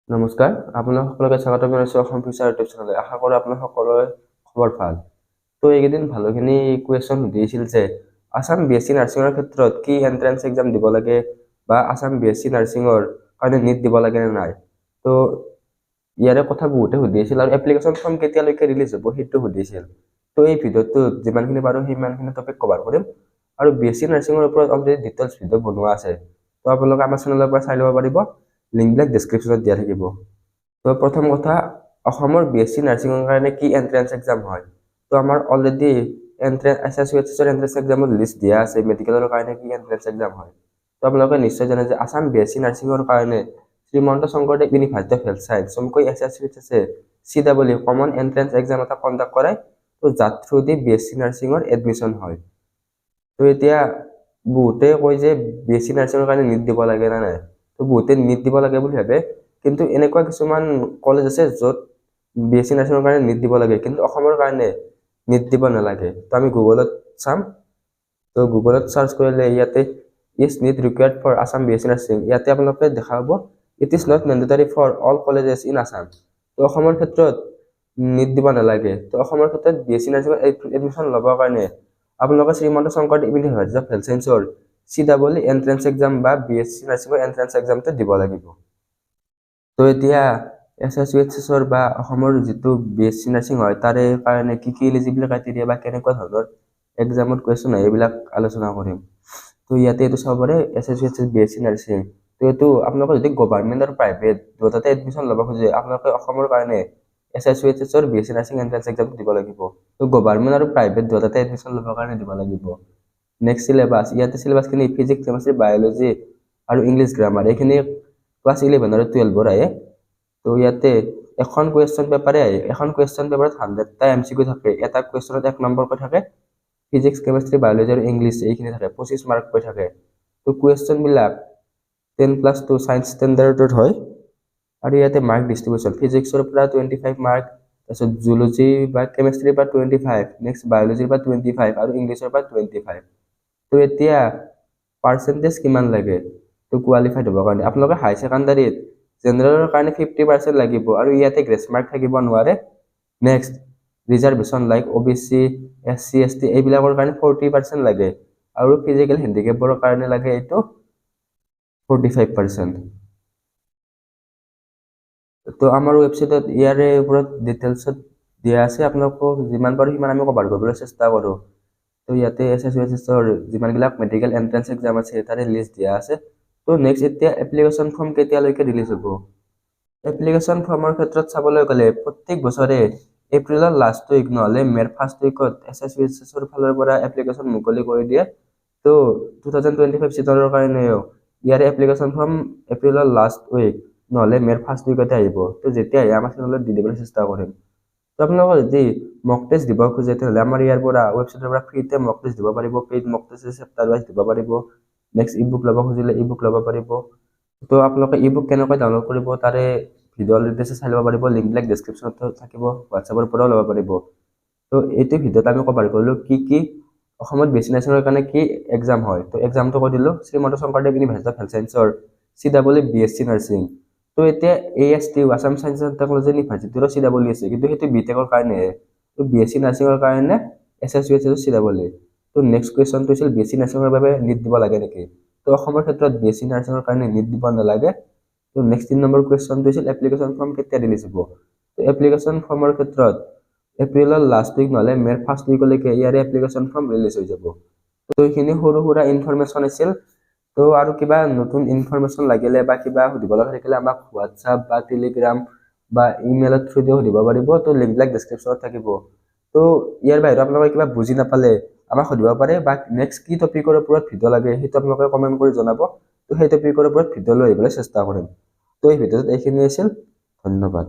নমস্কাৰ, আপোনালোক সকলোকে স্বাগতম জনাইছোঁ অসম ফিউচাৰ ইউটিউব চেনেললৈ। আশা কৰোঁ আপোনালোক সকলোৰে খবৰ ভাল। তো এইকেইদিন ভালোখিনি কুৱেশ্যন সুধিছিল যে আছাম BSc নাৰ্ছিঙৰ ক্ষেত্ৰত কি এণ্ট্ৰেন্স এক্সাম দিব লাগে বা আছাম BSc নাৰ্ছিঙৰ কাৰণে নিট দিব লাগে নে নাই। তো ইয়াৰে কথা বহুতে সুধিছিল আৰু এপ্লিকেশ্যন ফৰ্ম কেতিয়ালৈকে ৰিলিজ হ'ব সেইটো সুধিছিল। তো এই ভিডিঅ'টোত যিমানখিনি পাৰোঁ সিমানখিনি টপিক কভাৰ কৰিম আৰু BSc নাৰ্ছিঙৰ ওপৰত অলৰেডি ডিটেইলছ ভিডিঅ' বনোৱা আছে। তো আপোনালোকে আমাৰ চেনেলৰ পৰা চাই ল'ব পাৰিব, লিংকবিলাক ডেছক্ৰিপশ্যনত দিয়া থাকিব। তো প্ৰথম কথা, অসমৰ BSc নাৰ্ছিঙৰ কাৰণে কি এণ্ট্ৰেন্স এক্সাম হয়। তো আমাৰ অলৰেডি SSUHSৰ এণ্ট্ৰেন্স এক্সামৰ লিষ্ট দিয়া আছে, মেডিকেলৰ কাৰণে কি এণ্ট্ৰেন্স এক্সাম হয়। তো আপোনালোকে নিশ্চয় জানে যে আছাম BSc নাৰ্ছিঙৰ কাৰণে Srimanta Sankardev university of health science চমুকৈ SSUHSে CEE কমন এণ্ট্ৰেন্স এক্সাম এটা কণ্ডাক্ট কৰাই, তো যাৰ থ্ৰুদি BSc নাৰ্ছিঙৰ এডমিশ্যন হয়। তো এতিয়া বহুতে কয় যে BSc নাৰ্ছিঙৰ কাৰণে নিট দিব লাগে নে নাই। তো বহুতে নিট দিব লাগে বুলি ভাবে, কিন্তু এনেকুৱা কিছুমান কলেজ আছে য'ত BSc নাৰ্ছিঙৰ কাৰণে নিট দিব লাগে, কিন্তু অসমৰ কাৰণে নিট দিব নালাগে। তো আমি গুগলত চাম। তো গুগলত চাৰ্চ কৰিলে ইয়াতে is NEET required for Assam BSc nursing, ইয়াতে আপোনালোকে দেখা পাব it is not mandatory for all colleges in Assam. তো অসমৰ ক্ষেত্ৰত নিট দিব নালাগে। তো অসমৰ ক্ষেত্ৰত BSc নাৰ্ছিঙৰ এডমিশ্যন ল'বৰ কাৰণে আপোনালোকে Srimanta Sankardev university of health ছায়েন্সৰ CEE এণ্ট্ৰেন্স এক্সাম বা BSc নাৰ্ছিঙৰ এণ্ট্ৰেন্স এক্সামটো দিব লাগিব। তো এতিয়া SSUHSৰ বা অসমৰ যিটো BSc নাৰ্ছিং হয় তাৰে কাৰণে কি এলিজিবল ক্ৰাইটেৰিয়া বা কেনেকুৱা ধৰণৰ এক্সামত কুৱেশ্যন হয় এইবিলাক আলোচনা কৰিম। তো ইয়াতে এইটো চাব পাৰে SSUHS BSc নাৰ্ছিং। তো এইটো আপোনালোকে যদি গভৰ্ণমেণ্ট আৰু প্ৰাইভেট দুটাতে এডমিশ্যন ল'ব খোজে, আপোনালোকে অসমৰ কাৰণে SSUHSৰ BSc নাৰ্ছিং এণ্ট্ৰেন্স এক্সামটো দিব লাগিব। তো গভৰ্ণমেণ্ট আৰু প্ৰাইভেট দুটাতে এডমিশ্যন ল'বৰ কাৰণে দিব লাগিব। নেক্সট চিলেবাছ, ইয়াতে চিলেবাছখিনি ফিজিক্স, কেমেষ্ট্ৰি, বায়'লজি আৰু ইংলিছ গ্ৰামাৰ এইখিনি ক্লাছ 11 আৰু 12 আহে। তো ইয়াতে এখন কুৱেশ্যন পেপাৰে আহে, এখন কুৱেশ্যন পেপাৰত 100টা MCQ থাকে, এটা কুৱেশ্যনত 1 নম্বৰকৈ থাকে। ফিজিক্স, কেমেষ্ট্ৰি, বায়'লজি আৰু ইংলিছ এইখিনি থাকে, 25 মাৰ্ককৈ থাকে। তো কুৱেশ্যনবিলাক 10+2 ছায়েন্স ষ্টেণ্ডাৰ্ডত হয় আৰু ইয়াতে মাৰ্ক ডিষ্ট্ৰিবিউশ্যন ফিজিক্সৰ পৰা 25 মাৰ্ক, তাৰপিছত জুলজি বা কেমেষ্ট্ৰিৰ পৰা 25, নেক্সট বায়'লজিৰ পৰা 25 আৰু ইংলিছৰ পৰা 25। তো এতিয়া পাৰ্চেণ্টেজ কিমান লাগে তো কোৱালিফাইড হ'বৰ কাৰণে, আপোনালোকে হাই ছেকেণ্ডাৰীত জেনেৰেলৰ কাৰণে 50% লাগিব আৰু ইয়াতে গ্ৰেছ মাৰ্ক থাকিব নোৱাৰে। Next reservation like OBC, SC, ST এইবিলাকৰ কাৰণে 40% লাগে আৰু ফিজিকেল হেণ্ডিকেপৰ কাৰণে লাগে এইটো 45%। তো আমাৰ ৱেবছাইটত ইয়াৰে ওপৰত ডিটেইলছত দিয়া আছে, আপোনালোকক যিমান পাৰোঁ সিমান আমি কভাৰ কৰিবলৈ চেষ্টা কৰোঁ। তো ইয়াতে SSUHSৰ যিমানবিলাক মেডিকেল এণ্ট্ৰেন্স এক্সাম আছে তাৰে লিষ্ট দিয়া আছে। তো নেক্সট এতিয়া এপ্লিকেশ্যন ফৰ্ম কেতিয়ালৈকে ৰিলিজ হ'ব। এপ্লিকেশ্যন ফৰ্মৰ ক্ষেত্ৰত চাবলৈ গ'লে প্ৰত্যেক বছৰে এপ্ৰিলৰ লাষ্ট উইক নহ'লে মেৰ ফাৰ্ষ্ট উইকত SSUHSৰ ফালৰ পৰা এপ্লিকেশ্যন মুকলি কৰি দিয়ে। তো 2025 ছিজনৰ কাৰণেও ইয়াৰে এপ্লিকেশ্যন ফৰ্ম এপ্ৰিলৰ লাষ্ট উইক নহ'লে মেৰ ফাৰ্ষ্ট উইকতে আহিব। তো যেতিয়া আহে আমাৰ চেনেলত দি দিবলৈ চেষ্টা কৰিম। তো আপোনালোকে যদি মক টেষ্ট দিব খোজে তেনেহ'লে আমাৰ ইয়াৰ পৰা ৱেবছাইটৰ পৰা ফ্ৰীতে মক টেষ্ট দিব পাৰিব, পেইড মক টেষ্ট চেপ্টাৰ ৱাইজ দিব পাৰিব। নেক্সট ই বুক ল'ব খুজিলে ই বুক ল'ব পাৰিব। তো আপোনালোকে ই বুক কেনেকৈ ডাউনলোড কৰিব তাৰে ভিডিঅ' অলৰেডি চাই ল'ব পাৰিব, লিংকবিলাক ডেছক্ৰিপশ্যনত থাকিব, হোৱাটছএপৰ পৰাও ল'ব পাৰিব। তো এইটো ভিডিঅ'ত আমি কভাৰ কৰিলোঁ কি অসমত BSc নাৰ্ছিঙৰ কাৰণে কি এক্সাম হয়। তো এক্সামটো কৈ দিলোঁ, Srimanta Sankardev university of health ছায়েন্সৰ CEE BSc নাৰ্ছিং। তো এতিয়া ASTU Assam science and technology ইউনিভাৰ্চিটিৰো CEE আছে, কিন্তু সেইটো BTECৰ কাৰণেহে। তো BSc নাৰ্ছিঙৰ কাৰণে SSUHSৰ CEE। তো নেক্সট কুৱেশ্যনটো হৈছিল BSc নাৰ্ছিঙৰ বাবে নিট দিব লাগে নেকি। তো অসমৰ ক্ষেত্ৰত BSc নাৰ্ছিঙৰ কাৰণে নিট দিব নালাগে। তো নেক্সট 3 নম্বৰ কুৱেশ্যনটো হৈছিল এপ্লিকেশ্যন ফৰ্ম কেতিয়া ৰিলিজ হ'ব। তো এপ্লিকেশ্যন ফৰ্মৰ ক্ষেত্ৰত এপ্ৰিলৰ লাষ্ট উইক নহ'লে মেৰ ফাৰ্ষ্ট উইকলৈকে ইয়াৰে এপ্লিকেশ্যন ফৰ্ম ৰিলিজ হৈ যাব। তো এইখিনি সৰু সুৰা ইনফৰমেশ্যন আছিল। তো আৰু কিবা নতুন ইনফৰমেশ্যন লাগিলে বা কিবা সুধিব লগা থাকিলে আমাক হোৱাটছআপ বা টেলিগ্ৰাম বা ইমেইলৰ থ্ৰুদিও সুধিব পাৰিব। তো লিংকবিলাক ডেছক্ৰিপশ্যনত থাকিব। তো ইয়াৰ বাহিৰে আপোনালোকে কিবা বুজি নাপালে আমাক সুধিব পাৰে বা নেক্সট কি টপিকৰ ওপৰত ভিডিঅ' লাগে সেইটো আপোনালোকে কমেণ্ট কৰি জনাব। তো সেই টপিকৰ ওপৰত ভিডিঅ' লৈ আহিবলৈ চেষ্টা কৰিম। তো এই ভিডিঅ'টোত এইখিনি আছিল। ধন্যবাদ।